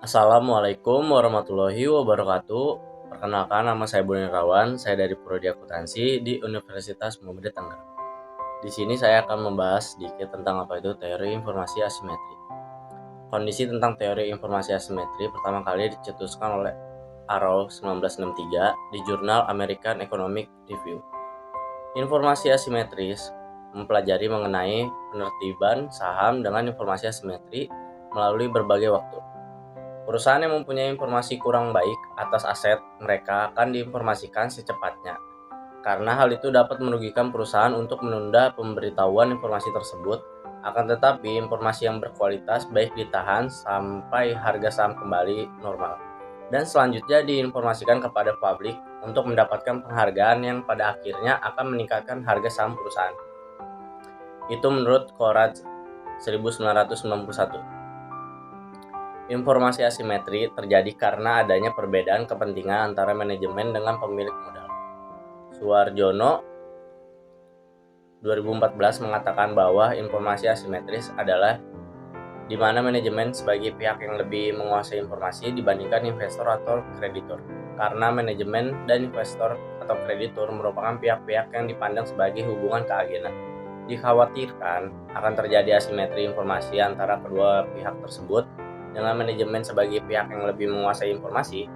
Assalamualaikum warahmatullahi wabarakatuh. Perkenalkan, nama saya Boni Rawan. Saya dari Prodi Akuntansi di Universitas Muhammadiyah Tangerang. Di sini saya akan membahas sedikit tentang apa itu teori informasi asimetri. Kondisi tentang teori informasi asimetri pertama kali dicetuskan oleh Arrow 1963 di jurnal American Economic Review. Informasi asimetris mempelajari mengenai penertiban saham dengan informasi asimetri melalui berbagai waktu. Perusahaan yang mempunyai informasi kurang baik atas aset mereka akan diinformasikan secepatnya, karena hal itu dapat merugikan perusahaan untuk menunda pemberitahuan informasi tersebut. Akan tetapi, informasi yang berkualitas baik ditahan sampai harga saham kembali normal, dan selanjutnya diinformasikan kepada publik untuk mendapatkan penghargaan yang pada akhirnya akan meningkatkan harga saham perusahaan. Itu menurut Korat 1991. Informasi asimetri terjadi karena adanya perbedaan kepentingan antara manajemen dengan pemilik modal. Suwarjono 2014 mengatakan bahwa informasi asimetris adalah di mana manajemen sebagai pihak yang lebih menguasai informasi dibandingkan investor atau kreditur. Karena manajemen dan investor atau kreditur merupakan pihak-pihak yang dipandang sebagai hubungan keagenan, dikhawatirkan akan terjadi asimetri informasi antara kedua pihak tersebut. Dengan manajemen sebagai pihak yang lebih menguasai informasi,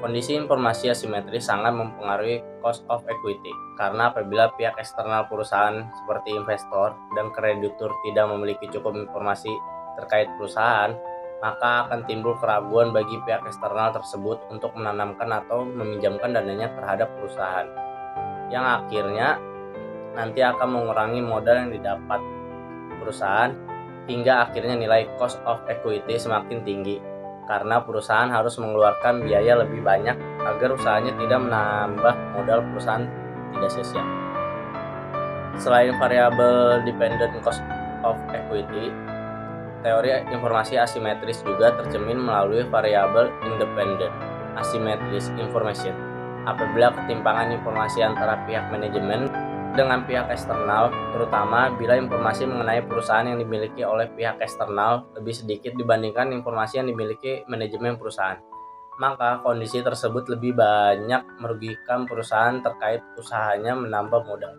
kondisi informasi asimetris sangat mempengaruhi cost of equity, karena apabila pihak eksternal perusahaan seperti investor dan kreditur tidak memiliki cukup informasi terkait perusahaan, maka akan timbul keraguan bagi pihak eksternal tersebut untuk menanamkan atau meminjamkan dananya terhadap perusahaan, yang akhirnya nanti akan mengurangi modal yang didapat perusahaan, hingga akhirnya nilai cost of equity semakin tinggi, karena perusahaan harus mengeluarkan biaya lebih banyak agar usahanya tidak menambah modal perusahaan tidak sia-sia. Selain variabel dependent cost of equity, teori informasi asimetris juga tercermin melalui variabel independent asymmetris information. Apabila ketimpangan informasi antara pihak manajemen dengan pihak eksternal, terutama bila informasi mengenai perusahaan yang dimiliki oleh pihak eksternal lebih sedikit dibandingkan informasi yang dimiliki manajemen perusahaan, maka kondisi tersebut lebih banyak merugikan perusahaan terkait usahanya menambah modal.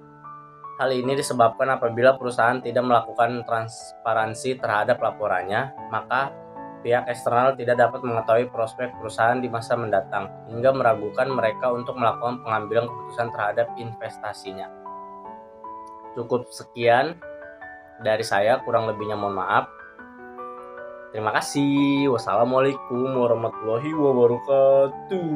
Hal ini disebabkan apabila perusahaan tidak melakukan transparansi terhadap laporannya, maka pihak eksternal tidak dapat mengetahui prospek perusahaan di masa mendatang, hingga meragukan mereka untuk melakukan pengambilan keputusan terhadap investasinya. Cukup sekian dari saya, kurang lebihnya mohon maaf. Terima kasih. Wassalamualaikum warahmatullahi wabarakatuh.